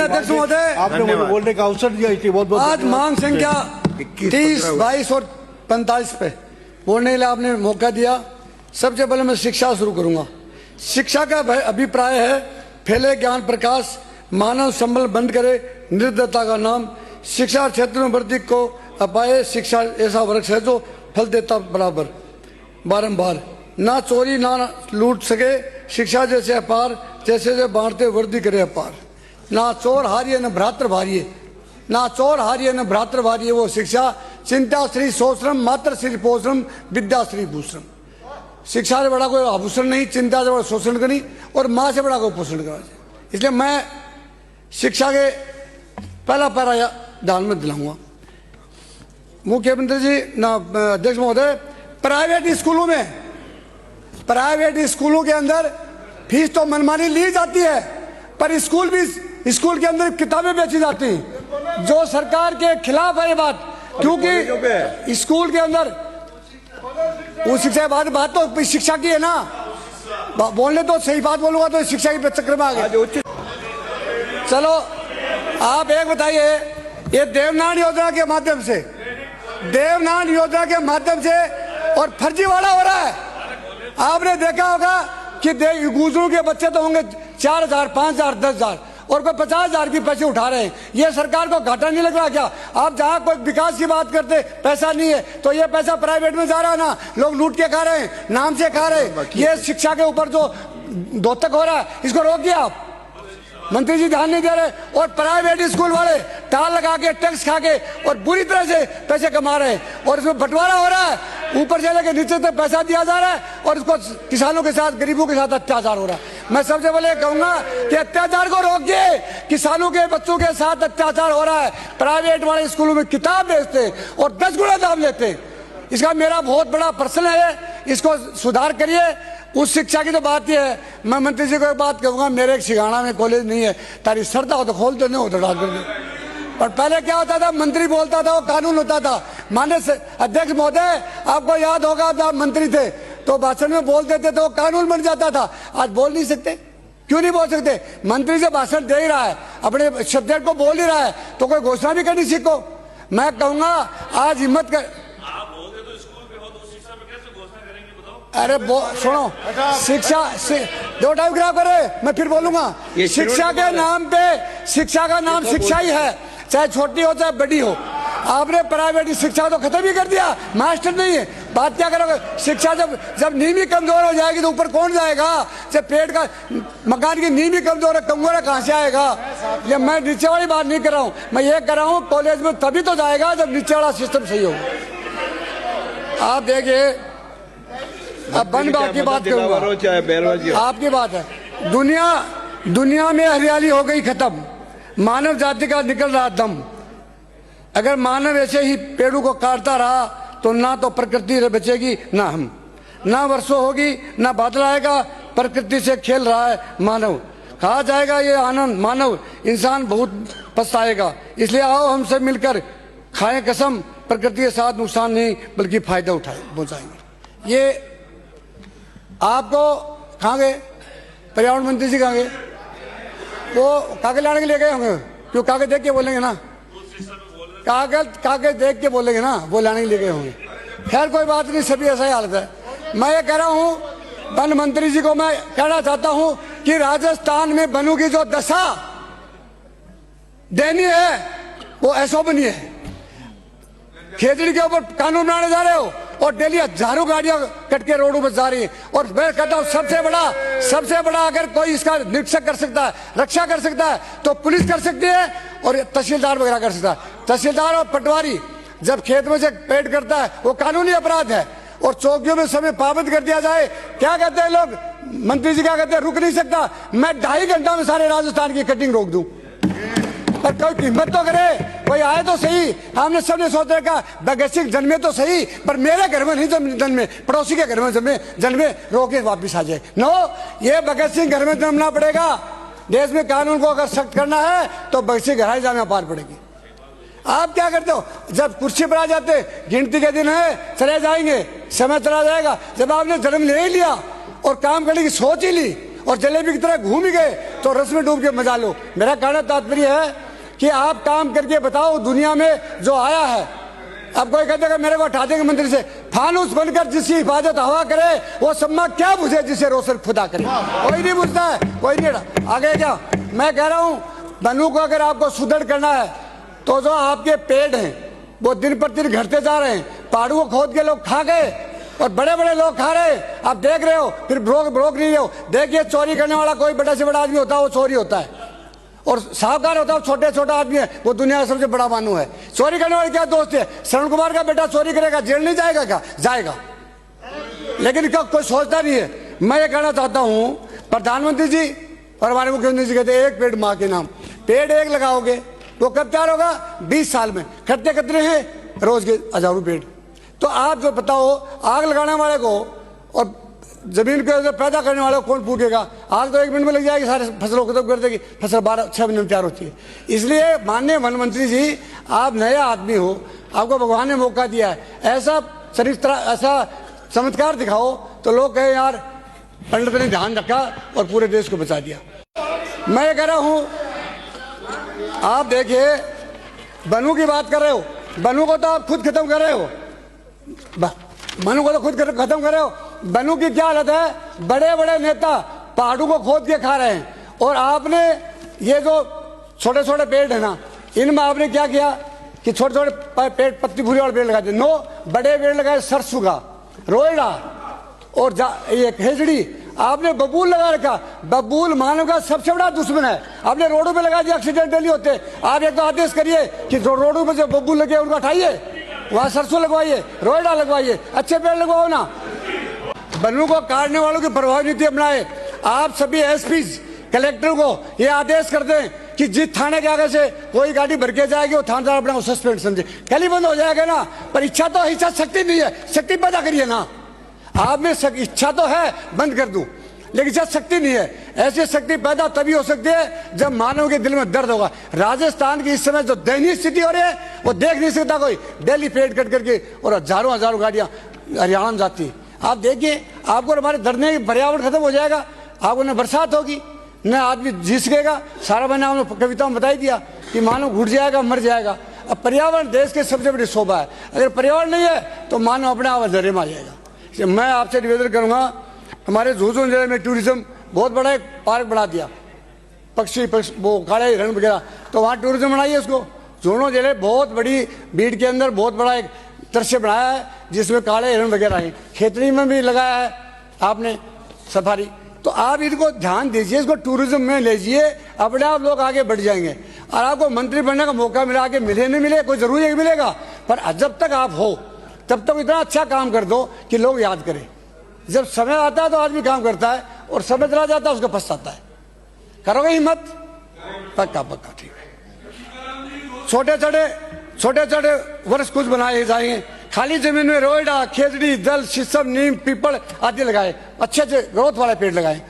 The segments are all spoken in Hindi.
अध्यक्ष महोदय, आपने मुझे बोलने का अवसर दिया, इसलिए बहुत बहुत आज मांग संख्या 30, 22 और 45 पे बोलने के लिए आपने मौका दिया। सबसे पहले मैं शिक्षा शुरू करूंगा। शिक्षा का अभिप्राय है फैले ज्ञान प्रकाश, मानव संबल बंद करे निर्दयता का नाम, शिक्षा क्षेत्र में वृद्धि को अपाए, शिक्षा ऐसा वृक्ष है जो फल देता बराबर बारंबार, ना चोरी ना लूट सके, शिक्षा जैसे अपार, जैसे जैसे बांटते वृद्धि करे अपार, ना चोर हारिए न भ्रातृ भारिये, ना चोर हारिए न भ्रातृ भारिये वो शिक्षा, चिंता श्री सोश्रम मात्र श्री पोषरम विद्या श्री भूषण। शिक्षा से बड़ा कोई आभूषण नहीं, चिंता से बड़ा शोषण करनी और माँ से बड़ा कोई पोषण करना। इसलिए मैं शिक्षा के पहला पैरा ध्यान में दिलाऊंगा। मुख्यमंत्री जी ना अध्यक्ष महोदय, प्राइवेट स्कूलों के अंदर फीस तो मनमानी ली जाती है, पर स्कूल के अंदर किताबें बेची जाती हैं, जो सरकार के खिलाफ है ये बात। क्योंकि स्कूल के अंदर वो शिक्षा बात तो शिक्षा की है ना, बोलने तो सही बात बोलूंगा तो शिक्षा के चक्कर में आ गए। चलो आप एक बताइए, ये देवनान योजना के माध्यम से और फर्जीवाड़ा हो रहा है। आपने देखा होगा कि गुजरों के बच्चे तो होंगे 4,000, 5,000, 10,000 और कोई 50,000 की पैसे उठा रहे हैं। ये सरकार को घाटा नहीं लग रहा क्या? आप जहाँ कोई विकास की बात करते पैसा नहीं है तो ये पैसा प्राइवेट में जा रहा है ना, लोग लूट के खा रहे हैं, नाम से खा रहे हैं। ये शिक्षा के ऊपर जो दोतक हो रहा है इसको रोकिए आप। मंत्री जी ध्यान नहीं दे रहे और प्राइवेट स्कूल वाले टाल लगा के टैक्स खा के और बुरी तरह से पैसे कमा रहे हैं और इसमें बंटवारा हो रहा है, ऊपर से लेकर नीचे तक पैसा दिया जा रहा है और इसको किसानों के साथ गरीबों के साथ अत्याचार हो रहा है। मैं सबसे पहले कहूंगा कि अत्याचार को रोकिए। किसानों के बच्चों के साथ अत्याचार हो रहा है, प्राइवेट वाले स्कूलों में किताब बेचते और 10 गुना दाम लेते। इसका मेरा बहुत बड़ा प्रश्न है, इसको सुधार करिए। उस शिक्षा की तो बात ही है। मैं मंत्री जी को एक बात कहूंगा, मेरे एक सिगाना में कॉलेज नहीं है, तारी श्रद्धा हो तो खोल दो, नहीं हो तो डाल दो। और पहले क्या होता था, मंत्री बोलता था वो कानून होता था। माननीय अध्यक्ष महोदय, आपको याद होगा आप मंत्री थे तो भाषण में बोल देते तो वो कानून बन जाता था। आज बोल नहीं सकते, क्यों नहीं बोल सकते? मंत्री से भाषण दे ही रहा है, अपने सब्जेक्ट को बोल ही रहा है तो कोई घोषणा भी करनी सीखो। मैं कहूंगा आज हिम्मत कर, अरे सुनो, शिक्षा दो टाइम खराब करे, मैं फिर बोलूंगा। शिक्षा के नाम पे, शिक्षा का नाम शिक्षा ही है, चाहे छोटी हो चाहे बड़ी हो। आपने प्राइवेट शिक्षा तो खत्म ही कर दिया, मास्टर नहीं है। बात क्या करोगे? शिक्षा जब नींव ही कमजोर हो जाएगी तो ऊपर कौन जाएगा? जब पेट का मकान की नींव ही कमजोर है, कमजोर कहां से आएगा? ये मैं नीचे वाली बात नहीं कर रहा हूँ, मैं ये कर रहा हूँ कॉलेज में तभी तो जाएगा जब नीचे वाला सिस्टम सही हो। आप देखिए, अब वन विभाग की बात करूंगा, आपकी बात है। दुनिया में हरियाली हो गई खत्म, मानव जाति का निकल रहा दम। अगर मानव ऐसे ही पेड़ों को काटता रहा तो ना तो प्रकृति बचेगी ना हम, ना वर्षों होगी ना बादल आएगा। प्रकृति से खेल रहा है मानव, कहा जाएगा ये आनंद मानव, इंसान बहुत पछताएगा। इसलिए आओ हम सब मिलकर खाएं कसम, प्रकृति के साथ नुकसान नहीं बल्कि फायदा पहुंचाएंगे। ये आपको कहाँ गए पर्यावरण मंत्री जी? कहाँ गए? वो कागज लाने के लिए गए होंगे, क्यों? कागज देख के बोलेंगे ना, कागज देख के बोलेंगे ना, वो लाने के लिए गए होंगे। खैर कोई बात नहीं, सभी ऐसा ही हालत है। मैं ये कह रहा हूँ वन मंत्री जी को, मैं कहना चाहता हूँ कि राजस्थान में बनू की जो दशा दयनीय है वो ऐसा बनी है। खेजड़ी के ऊपर कानून बनाने जा रहे हो और डेली हजारों गाड़ियां कट के रोडों पर जा रही है। और मैं कहता हूं सबसे बड़ा अगर कोई इसका निरीक्षक कर सकता है, रक्षा कर सकता है तो पुलिस कर सकती है और तहसीलदार वगैरह कर सकता है। तहसीलदार और पटवारी जब खेत में से पेड़ करता है वो कानूनी अपराध है और चौकियों में समय पाबंद कर दिया जाए। क्या कहते हैं लोग, मंत्री जी क्या कहते हैं, रुक नहीं सकता। मैं 2.5 घंटा में सारे राजस्थान की कटिंग रोक दूं, पर कोई हिम्मत तो करे, कोई आए तो सही। हमने सबने सोचा का भगत सिंह जन्मे तो सही, पर मेरे घर में नहीं जन्मे, पड़ोसी के घर में जन्मे, रोके वापिस आ जाए। नो, ये भगत सिंह घर में जन्मना पड़ेगा। देश में कानून को अगर सख्त करना है तो भगत सिंह घर जाना पार पड़ेगी। आप क्या करते हो, जब कुर्सी पर आ जाते गिनती के दिन है, चले जाएंगे, समय चला जाएगा। जब आपने जन्म ले ही लिया और काम करने की सोच ही ली और जलेबी की तरह घूम ही गए तो तो रस में डूब के मजा लो। मेरा कहना तात्पर्य है कि आप काम करके बताओ दुनिया में जो आया है। अब कोई कहते कि मेरे को हटा देंगे मंदिर से, फानूस बनकर जिसकी हिफाजत हवा करे वो सम्मा क्या बुझे जिसे रोशन खुदा करे। कोई नहीं बुझता है, कोई नहीं। आगे क्या मैं कह रहा हूँ, बनू को अगर आपको सुदृढ़ करना है तो जो आपके पेड़ हैं वो दिन प्रतिदिन घटते जा रहे हैं। पहाड़ों को खोद के लोग खा गए और बड़े बड़े लोग खा रहे हैं, आप देख रहे हो, फिर रोक नहीं रहे हो। देखिए चोरी करने वाला कोई बड़ा से बड़ा आदमी होता है वो चोरी होता है, और साहूकार होता है छोटे छोटा आदमी है वो दुनिया का सबसे बड़ा मानू है। चोरी करने वाले क्या दोस्त है, श्रवण कुमार का बेटा चोरी करेगा जेल नहीं जाएगा क्या? जाएगा, लेकिन क्या कोई सोचता नहीं है। मैं ये कहना चाहता हूं प्रधानमंत्री जी और हमारे मुख्यमंत्री जी कहते हैं एक पेड़ माँ के नाम। पेड़ एक लगाओगे वो कब तैयार होगा? 20 साल में। खर्चे कितने हैं? रोज के हजारों पेड़। तो आप जो बताओ, आग लगाने वाले को और जमीन के पैदा करने वाले को कौन पूछेगा? आग तो 1 मिनट में लग जाएगी, सारे फसलों को खत्म कर देगी, फसल 12-6 महीने में तैयार होती है। इसलिए माननीय वन मंत्री जी, आप नया आदमी हो, आपको भगवान ने मौका दिया है, ऐसा ऐसा चमत्कार दिखाओ तो लोग कहे यार पंडित ने ध्यान रखा और पूरे देश को बचा दिया। मैं कह रहा हूं, आप देखिए बनू की बात कर रहे हो, बनू को तो आप खुद खत्म कर रहे हो, बनू को तो खुद खत्म कर रहे हो। बनू की क्या हालत है, बड़े बड़े नेता पहाड़ों को खोद के खा रहे हैं, और आपने ये जो छोटे छोटे पेड़ है ना, इनमें आपने क्या किया कि छोटे छोटे पेड़ पत्ती भूरी वाले पेड़ लगा दिए। 9 बड़े पेड़ लगाए, सरसों का, रोयड़ा और ये खेजड़ी। आपने बबूल लगा रखा। बबूल मानव का सबसे बड़ा दुश्मन है। आपने रोडों पे लगा दिया, एक्सीडेंट डेली होते। आप एक तो आदेश करिए कि जो रोडों पे जो बबूल लगे उनको हटाइए, वहां सरसों लगवाइए, रोयड़ा लगवाइए, अच्छे पेड़ लगवाओ ना। बनू को काटने वालों की प्रभावी नीति अपनाए। आप सभी एसपी कलेक्टर को ये आदेश कर दें कि जिस थाने के आगे से कोई गाड़ी भर के जाएगी वो थानेदार अपना सस्पेंड समझे। कल ही बंद हो जाएगा ना। पर इच्छा तो इच्छा शक्ति नहीं है, शक्ति पैदा करिए ना। आप में इच्छा तो है बंद कर दूं, लेकिन इच्छा शक्ति नहीं है। ऐसी शक्ति पैदा तभी हो सकती है जब मानव के दिल में दर्द होगा। राजस्थान की इस समय जो दयनीय स्थिति हो रही है वो देख नहीं सकता कोई। डेली पेड़ कट करके और हजारों गाड़ियां हरियाणा में जाती। आप देखिए, आपको हमारे धरने पर्यावरण खत्म हो जाएगा, आपको न बरसात होगी न आदमी जी सकेगा। सारा मैंने आपको कविता में बता ही दिया कि मानव घुट जाएगा, मर जाएगा। अब पर्यावरण देश की सबसे बड़ी शोभा है। अगर पर्यावरण नहीं है तो मानव अपने आप अंधेरे में आ जाएगा। मैं आपसे निवेदन करूंगा, हमारे झुंझुनू जिले में टूरिज्म बहुत बड़ा एक पार्क बना दिया, पक्षी वो काले हिरण वगैरह, तो वहाँ टूरिज्म बनाइए उसको। झुंझुनू जिले बहुत बड़ी भीड़ के अंदर बहुत बड़ा एक दृश्य बनाया है जिसमें काले हिरण वगैरह हैं। खेतड़ी में भी लगाया है आपने सफारी। तो आप इनको ध्यान दीजिए, इसको टूरिज्म में लीजिए, अपने आप लोग आगे बढ़ जाएंगे। और आपको मंत्री बनने का मौका मिला, आगे मिले नहीं मिले कोई जरूरी मिलेगा, पर जब तक आप हो तब तक इतना अच्छा काम कर दो कि लोग याद करें। जब समय आता है तो आदमी काम करता है, और समय चला जाता है उसको पछताता है। करोगे हिम्मत? पक्का पक्का, ठीक है। छोटे छोटे वर्ष कुछ बनाए जाएंगे। खाली जमीन में रोयडा, खेजड़ी, दल, शीशम, नीम, पीपल आदि लगाए, अच्छे ग्रोथ वाले पेड़ लगाए।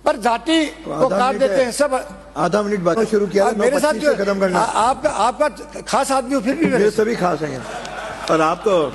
पर जाति को काट देते हैं सब। आधा मिनट बात शुरू किया, मेरे साथ जो खत्म करना। आपका खास आदमी हो, फिर भी मेरे सभी खास हैं और आप तो